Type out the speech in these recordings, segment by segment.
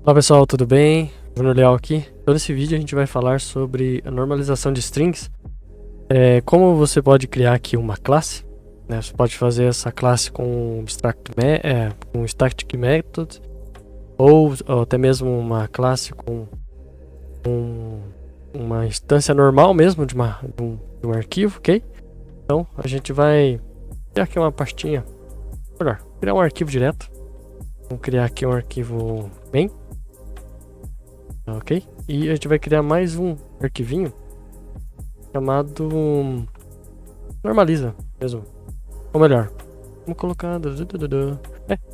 Olá pessoal, tudo bem? Bruno Leal aqui. Então nesse vídeo a gente vai falar sobre a normalização de strings. Como você pode criar aqui uma classe, né? Você pode fazer essa classe com com static method ou até mesmo uma classe com uma instância normal mesmo de um arquivo, ok? Então a gente vai criar aqui uma pastinha, melhor, criar um arquivo direto. Vamos criar aqui um arquivo main. Ok? E a gente vai criar mais um arquivinho chamado normaliza mesmo. Ou melhor, vamos colocar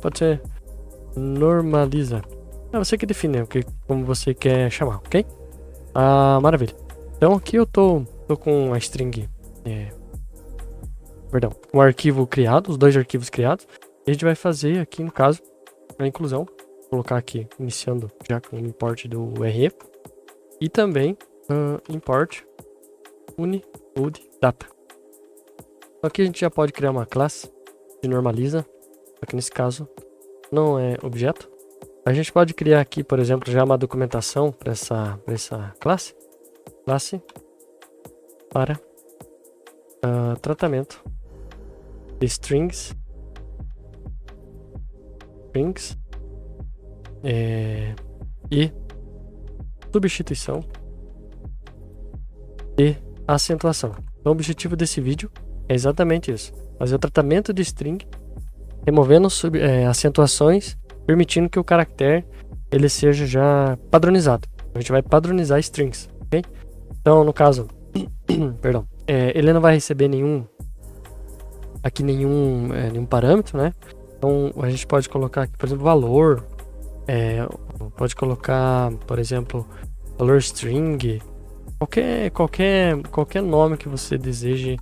pode ser normaliza. É você que define como você quer chamar, ok? Maravilha. Então aqui eu tô com a string, um arquivo criado, os dois arquivos criados. E a gente vai fazer aqui no caso a inclusão. Colocar aqui, iniciando já com o import do RE e também import uni_data. Aqui a gente já pode criar uma classe de normaliza, só que nesse caso não é objeto. A gente pode criar aqui, por exemplo, já uma documentação para essa classe para tratamento de strings e substituição e acentuação. Então, o objetivo desse vídeo é exatamente isso: fazer o tratamento de string, removendo acentuações, permitindo que o caractere ele seja já padronizado. A gente vai padronizar strings, ok? Então, no caso, perdão, ele não vai receber nenhum parâmetro, né? Então, a gente pode colocar aqui, por exemplo, valor. Pode colocar, por exemplo, valor string, qualquer nome que você deseje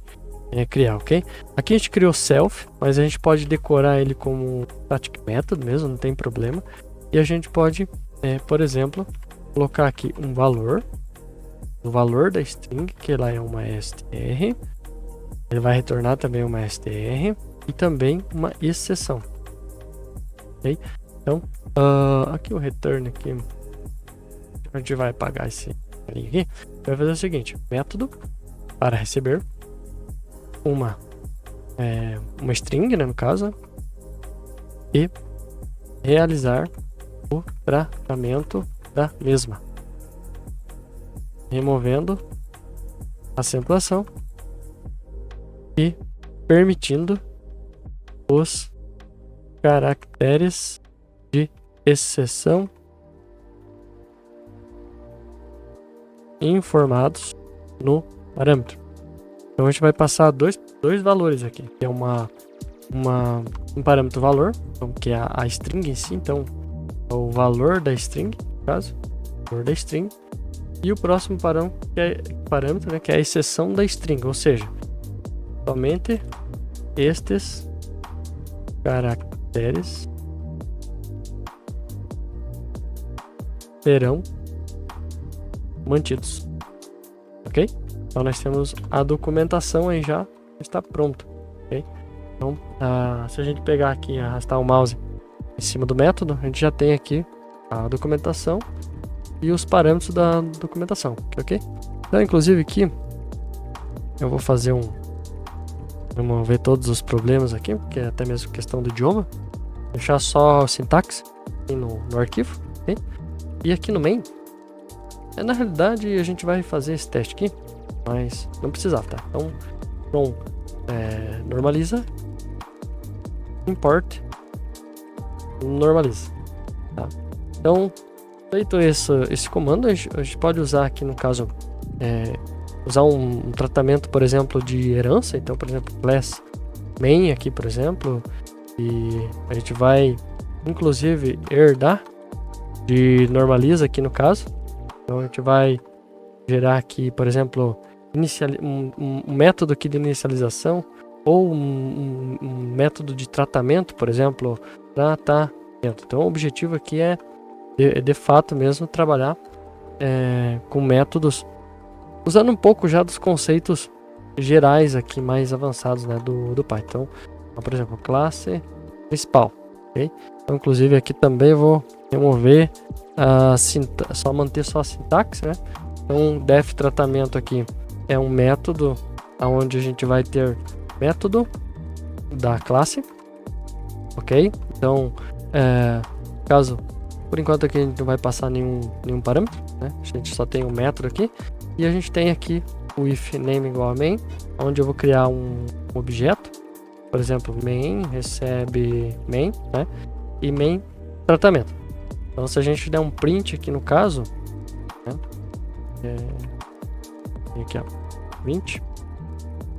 criar, ok? Aqui a gente criou self, mas a gente pode decorar ele como static method mesmo, não tem problema. E a gente pode, por exemplo, colocar aqui um valor, o valor da string, que lá é uma str, ele vai retornar também uma str e também uma exceção, ok? Então, aqui o return aqui, a gente vai apagar esse carinha aqui. Vai fazer o seguinte: método para receber uma string, né, no caso, e realizar o tratamento da mesma, removendo acentuação e permitindo os caracteres de exceção informados no parâmetro. Então a gente vai passar dois valores aqui, que é um parâmetro valor, então, que é a string em si, então é o valor da string, no caso, valor da string, e o próximo parâmetro, né, que é a exceção da string, ou seja, somente estes caracteres serão mantidos, ok? Então nós temos a documentação aí já está pronto, ok? Então se a gente pegar aqui e arrastar o mouse em cima do método, a gente já tem aqui a documentação e os parâmetros da documentação, ok? Então inclusive aqui eu vou fazer vamos ver todos os problemas aqui, porque é até mesmo questão do idioma, deixar só sintaxe aqui no arquivo, ok? E aqui no main, na realidade a gente vai fazer esse teste aqui, mas não precisava, tá? Então, normaliza, import, normaliza, tá? Então, feito esse comando, a gente pode usar aqui no caso, usar um tratamento, por exemplo, de herança. Então, por exemplo, class main aqui, por exemplo, e a gente vai inclusive herdar de normaliza aqui no caso. Então a gente vai gerar aqui, por exemplo, um método aqui de inicialização ou um método de tratamento, por exemplo, tratamento. Então o objetivo aqui é de fato mesmo trabalhar com métodos, usando um pouco já dos conceitos gerais aqui mais avançados, né, do Python. Então, por exemplo, classe principal, ok? Então inclusive aqui também eu vou remover só manter só a sintaxe, né? Então, def tratamento aqui é um método onde a gente vai ter método da classe, ok? Então, caso por enquanto aqui a gente não vai passar nenhum parâmetro, né? A gente só tem um método aqui e a gente tem aqui o if name igual a main, onde eu vou criar um objeto, por exemplo, main recebe main, né? E main tratamento. Então, se a gente der um print aqui no caso, né? Aqui, ó, 20,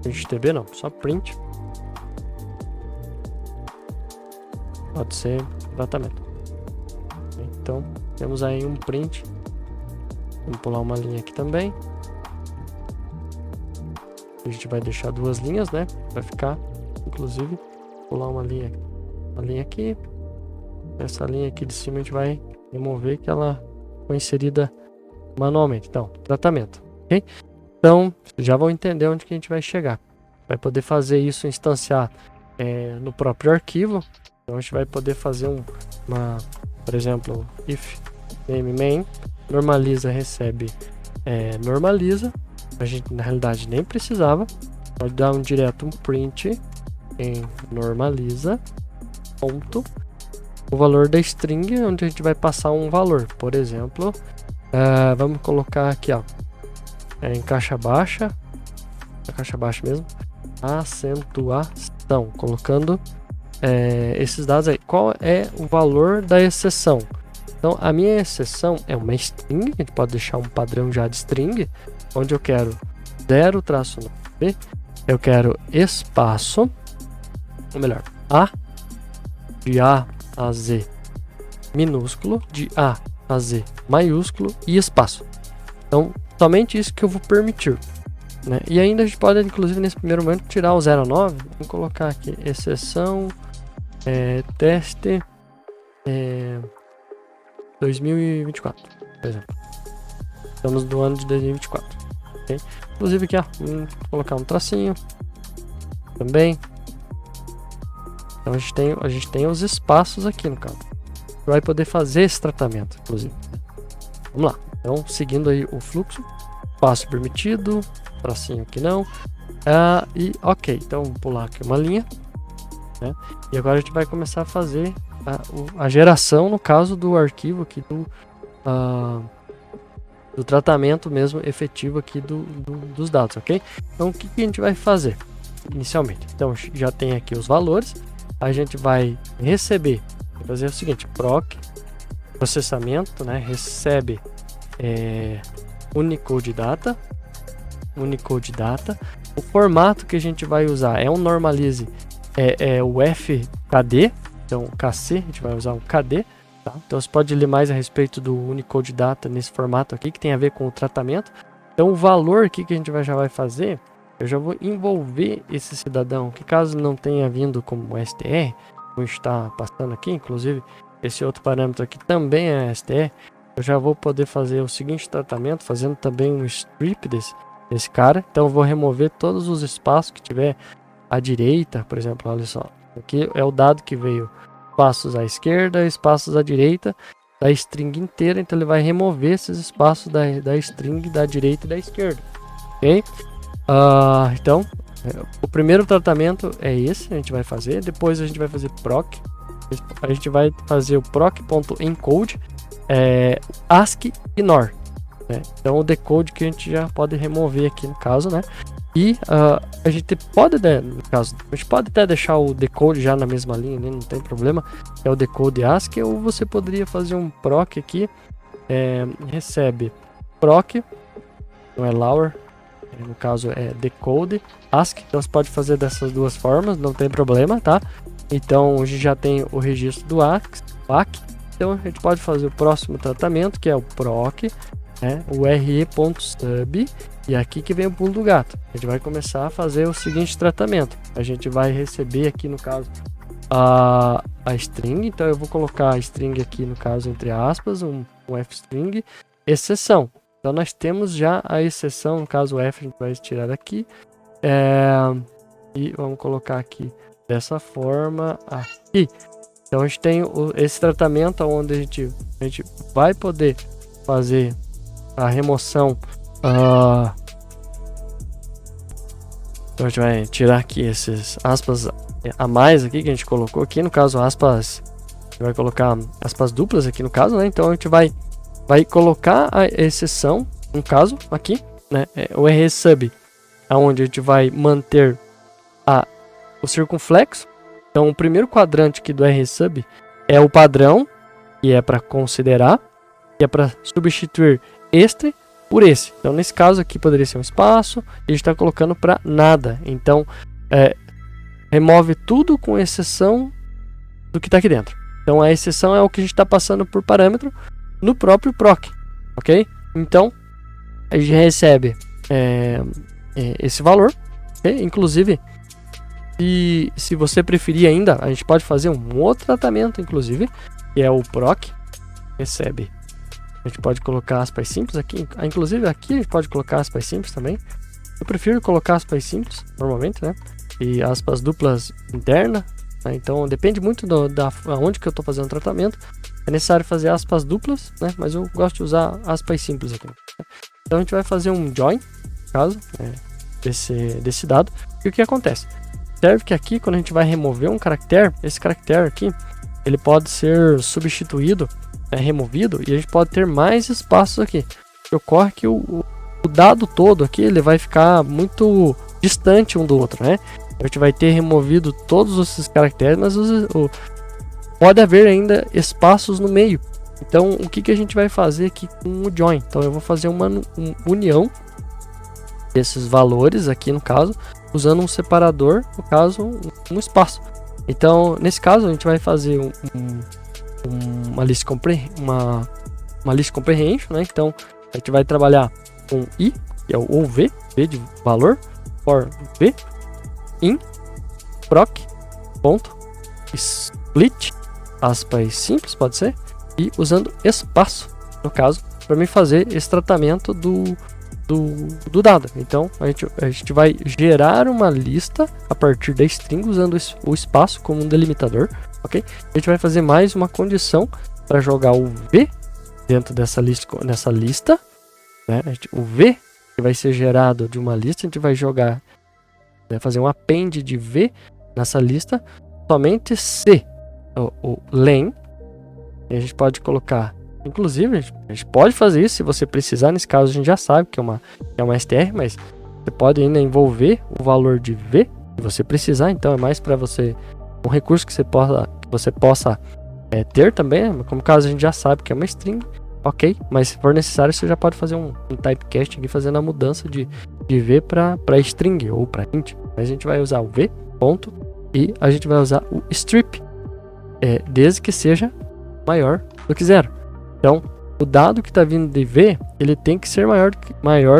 HTTP não, só print, pode ser tratamento. Então, temos aí um print. Vamos pular uma linha aqui também. A gente vai deixar duas linhas, né? Vai ficar, inclusive, pular uma linha aqui. Essa linha aqui de cima a gente vai remover, que ela foi inserida manualmente. Então, tratamento, ok? Então, já vão entender onde que a gente vai chegar. Vai poder fazer isso, instanciar no próprio arquivo. Então, a gente vai poder fazer por exemplo, if name main normaliza recebe normaliza. A gente na realidade nem precisava. Pode dar direto um print em normaliza ponto o valor da string, onde a gente vai passar um valor. Por exemplo, vamos colocar aqui, ó, em caixa baixa, mesmo, acentuação, colocando esses dados aí. Qual é o valor da exceção? Então, a minha exceção é uma string, a gente pode deixar um padrão já de string, onde eu quero 0-9, eu quero espaço, ou melhor, de A a Z minúsculo, de A a Z maiúsculo e espaço. Então, somente isso que eu vou permitir, né? E ainda a gente pode, inclusive, nesse primeiro momento, tirar o 0-9, vamos colocar aqui, exceção, teste 2024, por exemplo. Estamos no ano de 2024, okay? Inclusive aqui, ó, vamos colocar um tracinho também. Então a gente tem os espaços aqui no caso. Vai poder fazer esse tratamento, inclusive. Vamos lá. Então, seguindo aí o fluxo, espaço permitido, tracinho aqui não. E ok, então vamos pular aqui uma linha, né? E agora a gente vai começar a fazer a geração, no caso do arquivo aqui do tratamento mesmo efetivo aqui dos dados, ok? Então o que a gente vai fazer inicialmente? Então já tem aqui os valores, a gente vai receber, vai fazer o seguinte, proc, processamento, né? Recebe Unicode data, o formato que a gente vai usar é um normalize, o FKD, então KC, a gente vai usar um KD, tá? Então você pode ler mais a respeito do Unicode data nesse formato aqui, que tem a ver com o tratamento. Então o valor aqui que a gente já vai fazer, eu já vou envolver esse cidadão, que caso não tenha vindo como STR, como está passando aqui, inclusive esse outro parâmetro aqui também é STR, eu já vou poder fazer o seguinte tratamento, fazendo também um strip desse cara. Então eu vou remover todos os espaços que tiver à direita, por exemplo, olha só, aqui é o dado que veio espaços à esquerda, espaços à direita da string inteira, então ele vai remover esses espaços da string da direita e da esquerda, ok? Então o primeiro tratamento é esse, a gente vai fazer, depois a gente vai fazer proc, a gente vai fazer o proc.encode ASCII e NOR, né? Então o decode que a gente já pode remover aqui no caso, né? E a gente pode, no caso, a gente pode até deixar o decode já na mesma linha, né? Não tem problema, é o decode ASCII, ou você poderia fazer um proc aqui, recebe proc, não é lower, no caso é decode ASCII, então você pode fazer dessas duas formas, não tem problema, tá? Então a gente já tem o registro do ASCII, então a gente pode fazer o próximo tratamento, que é o proc, né? O re.sub, e aqui que vem o pulo do gato. A gente vai começar a fazer o seguinte tratamento. A gente vai receber aqui no caso a string, então eu vou colocar a string aqui no caso entre aspas, um f-string, exceção. Então nós temos já a exceção, no caso o f a gente vai tirar daqui, e vamos colocar aqui dessa forma aqui. Então a gente tem esse tratamento onde a gente vai poder fazer a remoção. Então a gente vai tirar aqui esses aspas a mais aqui que a gente colocou aqui, no caso aspas, a gente vai colocar aspas duplas aqui no caso, né? Então a gente vai colocar a exceção, no caso aqui, né? O RSub, aonde a gente vai manter o circunflexo. Então o primeiro quadrante aqui do RSub é o padrão, que é para considerar, que é para substituir este por esse. Então nesse caso aqui poderia ser um espaço, e a gente está colocando para nada. Então remove tudo com exceção do que está aqui dentro. Então a exceção é o que a gente está passando por parâmetro no próprio proc, ok? Então a gente recebe esse valor, okay? Inclusive, se você preferir ainda, a gente pode fazer um outro tratamento, inclusive, que é o proc recebe. A gente pode colocar aspas simples aqui, inclusive aqui a gente pode colocar aspas simples também. Eu prefiro colocar aspas simples, normalmente, né? E aspas duplas interna, né? Então depende muito da onde que eu estou fazendo o tratamento. É necessário fazer aspas duplas, né? Mas eu gosto de usar aspas simples aqui. Então a gente vai fazer um join, no caso, desse dado. E o que acontece? Observe que aqui, quando a gente vai remover um caractere, esse caractere aqui, ele pode ser substituído, removido, e a gente pode ter mais espaços aqui. Ocorre que o dado todo aqui, ele vai ficar muito distante um do outro, né? A gente vai ter removido todos esses caracteres, mas pode haver ainda espaços no meio. Então o que a gente vai fazer aqui com o join? Então eu vou fazer uma união desses valores aqui, no caso, usando um separador, no caso um espaço. Então nesse caso a gente vai fazer uma list comprehension, né? Então a gente vai trabalhar com i, que é o v de valor, for v in proc ponto split, aspas simples, pode ser, e usando espaço, no caso, para mim fazer esse tratamento do dado. Então a gente vai gerar uma lista a partir da string usando o espaço como um delimitador, ok? A gente vai fazer mais uma condição para jogar o v dentro dessa lista, né? O v que vai ser gerado de uma lista, a gente vai jogar, né, fazer um append de v nessa lista somente se o len, e a gente pode colocar, inclusive a gente pode fazer isso se você precisar. Nesse caso a gente já sabe que é uma str, mas você pode ainda envolver o valor de v se você precisar. Então é mais para você, um recurso que você possa ter também, né? Como caso a gente já sabe que é uma string, ok, mas se for necessário você já pode fazer um typecasting aqui, fazendo a mudança de v para string ou para int. Mas a gente vai usar o v ponto e a gente vai usar o strip, desde que seja maior do que 0. Então o dado que está vindo de v, ele tem que ser maior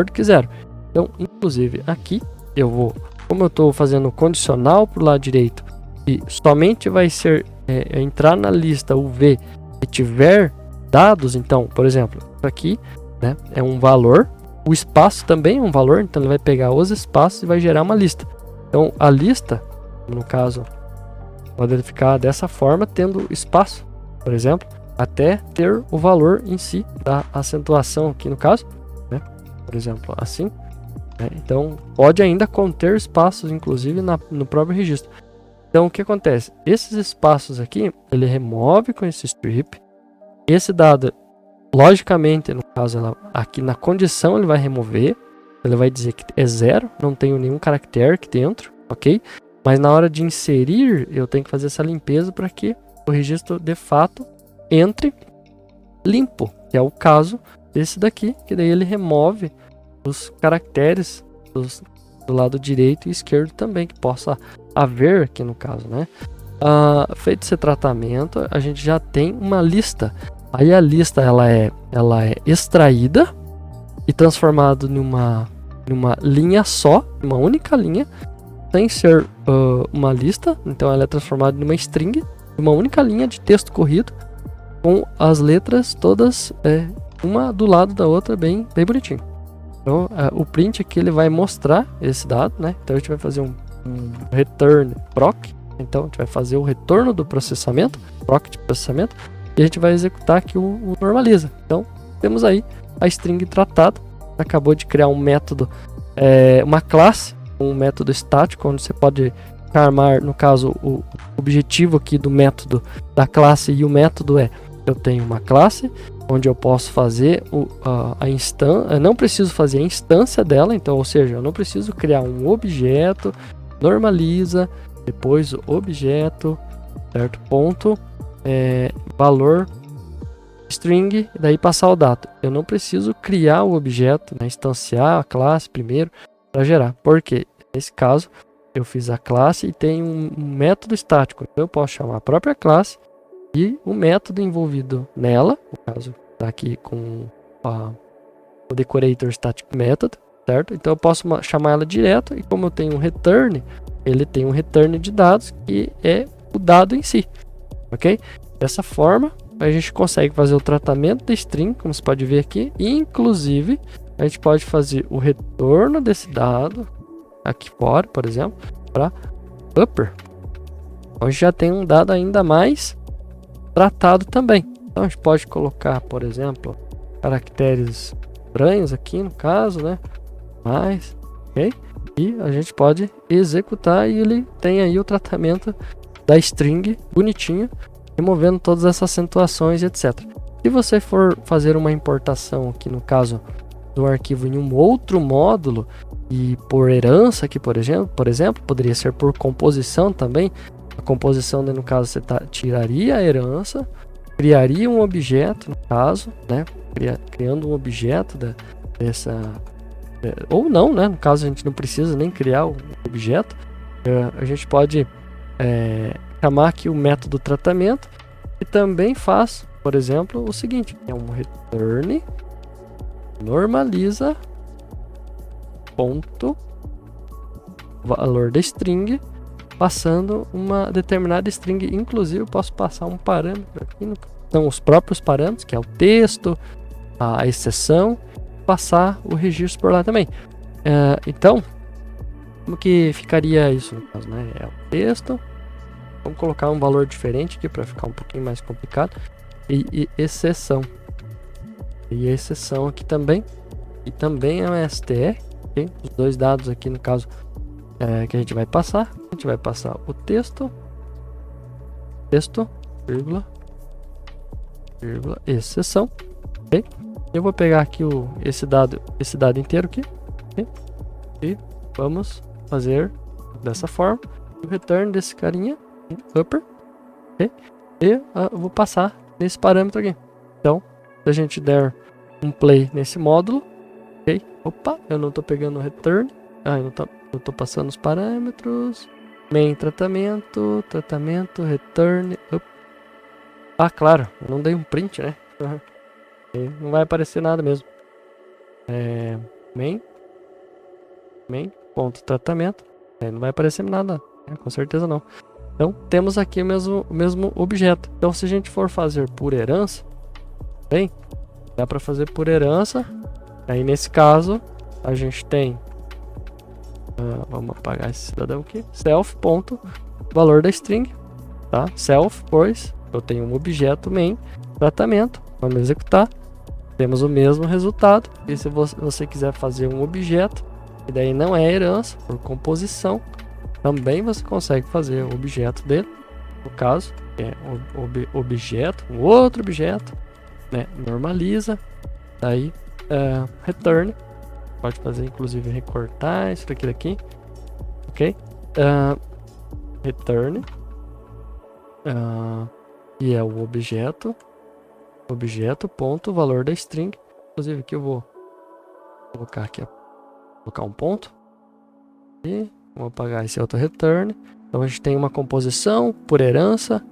do que 0. Então inclusive aqui eu vou, como eu estou fazendo condicional para o lado direito, e somente vai ser entrar na lista o v que tiver dados. Então, por exemplo, isso aqui, né, é um valor, o espaço também é um valor, então ele vai pegar os espaços e vai gerar uma lista. Então a lista, no caso, pode ficar dessa forma, tendo espaço, por exemplo, até ter o valor em si da acentuação aqui no caso, né? Por exemplo, assim, né? Então pode ainda conter espaços, inclusive no próprio registro. Então o que acontece? Esses espaços aqui, ele remove com esse strip. Esse dado, logicamente, no caso, aqui na condição ele vai remover, ele vai dizer que é 0, não tenho nenhum caractere aqui dentro, ok? Mas na hora de inserir, eu tenho que fazer essa limpeza para que o registro de fato entre limpo, que é o caso desse daqui, que daí ele remove os caracteres do lado direito e esquerdo também, que possa haver aqui no caso, né? Feito esse tratamento, a gente já tem uma lista. Aí a lista ela é extraída e transformada numa linha só, uma única linha, sem ser uma lista. Então ela é transformada numa string, uma única linha de texto corrido, com as letras todas uma do lado da outra, bem bonitinho. Então o print aqui ele vai mostrar esse dado, né? Então a gente vai fazer um return proc, Então a gente vai fazer o retorno do processamento, proc de processamento, e a gente vai executar aqui o normaliza. Então temos aí a string tratada. Acabou de criar um método, uma classe, um método estático, onde você pode chamar, no caso, o objetivo aqui do método da classe, e o método eu tenho uma classe onde eu posso fazer a instância, eu não preciso fazer a instância dela, então, ou seja, eu não preciso criar um objeto, normaliza, depois o objeto, certo? Ponto, valor string, e daí passar o dado. Eu não preciso criar o objeto, né, instanciar a classe primeiro para gerar, porque nesse caso eu fiz a classe e tem um método estático, então eu posso chamar a própria classe e o método envolvido nela, no caso tá aqui com o decorator static method, certo? Então eu posso chamar ela direto, e como eu tenho um return, ele tem um return de dados que é o dado em si, ok? Dessa forma a gente consegue fazer o tratamento da string, como você pode ver aqui, e inclusive a gente pode fazer o retorno desse dado aqui fora, por exemplo, para upper, onde já tem um dado ainda mais tratado também. Então a gente pode colocar, por exemplo, caracteres estranhos aqui no caso, né? Mais, ok? E a gente pode executar e ele tem aí o tratamento da string bonitinho, removendo todas essas acentuações, etc. Se você for fazer uma importação aqui no caso do arquivo em um outro módulo e por herança aqui, por exemplo, poderia ser por composição também. A composição, no caso, você tiraria a herança, criaria um objeto, no caso, né? Criando um objeto dessa... ou não, né? No caso, a gente não precisa nem criar o objeto. A gente pode chamar aqui o método tratamento, e também faz, por exemplo, o seguinte, é um return normaliza ponto valor da string, passando uma determinada string. Inclusive eu posso passar um parâmetro aqui, são os próprios parâmetros, que é o texto, a exceção, passar o registro por lá também. Então, como que ficaria isso no caso, né? É o texto, vamos colocar um valor diferente aqui para ficar um pouquinho mais complicado, e exceção. E a exceção aqui também, e também é uma STR, okay? Os dois dados aqui no caso que a gente vai passar o texto, vírgula, exceção, ok? Eu vou pegar aqui esse dado inteiro aqui, okay? E vamos fazer dessa forma o return desse carinha upper, okay? E eu vou passar nesse parâmetro aqui. Então, se a gente der um play nesse módulo, ok? Opa, eu não estou pegando o return. Eu tô passando os parâmetros. Main tratamento, return, up. Ah, claro, eu não dei um print, né? Não vai aparecer nada mesmo. Main ponto tratamento. Não vai aparecer nada, né? Com certeza não. Então temos aqui o mesmo objeto. Então se a gente for fazer por herança, bem, dá para fazer por herança. Aí nesse caso a gente tem vamos apagar esse cidadão aqui, self ponto valor da string, tá? Self, pois eu tenho um objeto main tratamento. Vamos executar, temos o mesmo resultado. E se você quiser fazer um objeto, e daí não é herança, por composição, também você consegue fazer o objeto dele. No caso é objeto, um outro objeto, né? Normaliza, daí return. Pode fazer inclusive recortar isso daqui, ok? Return, e é o objeto ponto valor da string. Inclusive aqui eu vou colocar aqui, colocar um ponto e vou apagar esse outro return. Então a gente tem uma composição por herança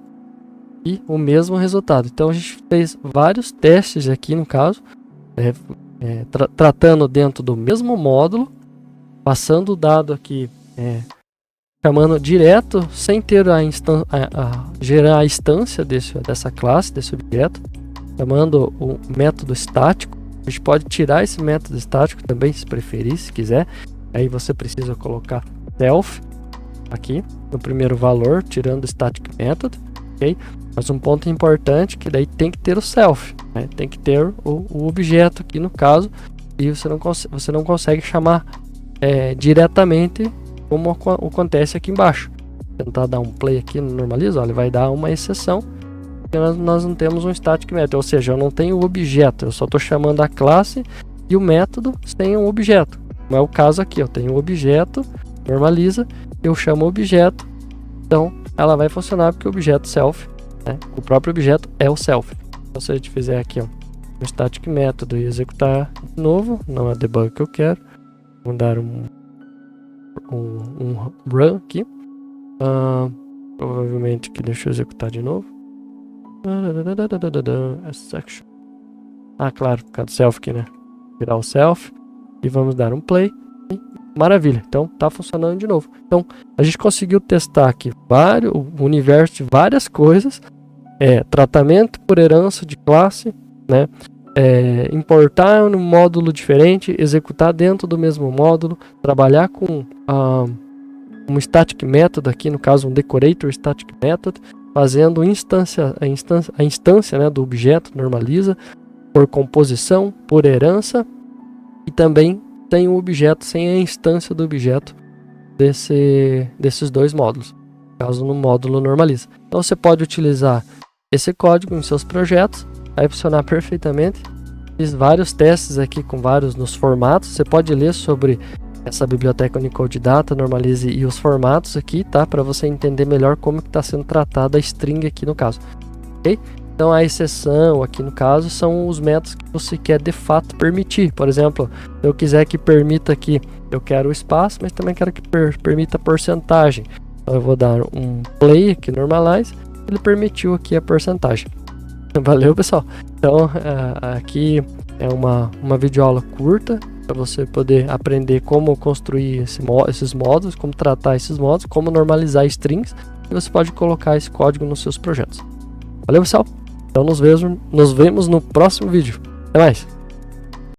e o mesmo resultado. Então a gente fez vários testes aqui no caso, tratando dentro do mesmo módulo, passando o dado aqui, chamando direto, sem ter gerar a instância dessa classe, desse objeto, chamando o método estático. A gente pode tirar esse método estático também, se preferir, se quiser. Aí você precisa colocar self aqui no primeiro valor, tirando o static method, ok? Mas um ponto importante que daí tem que ter o self, né? Tem que ter o objeto aqui no caso, e você não consegue chamar diretamente como acontece aqui embaixo. Vou tentar dar um play aqui no normaliza, olha, ele vai dar uma exceção, porque nós não temos um static method, ou seja, eu não tenho o objeto, eu só estou chamando a classe e o método sem um objeto. Não é o caso aqui, eu tenho o objeto, normaliza, eu chamo o objeto, então ela vai funcionar porque o objeto self, né, o próprio objeto é o self. Então, se a gente fizer aqui um static método e executar de novo, não é debug que eu quero, vou dar um run aqui, provavelmente que deixa eu executar de novo. Section. Claro, por causa do self aqui, né? Virar o self e vamos dar um play. Maravilha, então tá funcionando de novo. Então a gente conseguiu testar aqui o universo de várias coisas, tratamento por herança de classe, né? Importar um módulo diferente, executar dentro do mesmo módulo, trabalhar com um static method aqui, no caso um decorator static method, fazendo a instância, né, do objeto normaliza por composição, por herança, e também tem o objeto sem a instância do objeto desses dois módulos, no caso no módulo normaliza. Então você pode utilizar esse código em seus projetos, vai funcionar perfeitamente. Fiz vários testes aqui com vários nos formatos, você pode ler sobre essa biblioteca Unicode Data, Normalize e os formatos aqui, tá? Para você entender melhor como está sendo tratada a string aqui no caso, ok? Então a exceção aqui no caso são os métodos que você quer de fato permitir. Por exemplo, se eu quiser que permita aqui, eu quero o espaço, mas também quero que permita porcentagem. Então eu vou dar um play aqui, normalize, ele permitiu aqui a porcentagem. Valeu, pessoal. Então aqui é uma videoaula curta para você poder aprender como construir esses módulos, como tratar esses módulos, como normalizar strings, e você pode colocar esse código nos seus projetos. Valeu, pessoal. Então nos vemos no próximo vídeo. Até mais.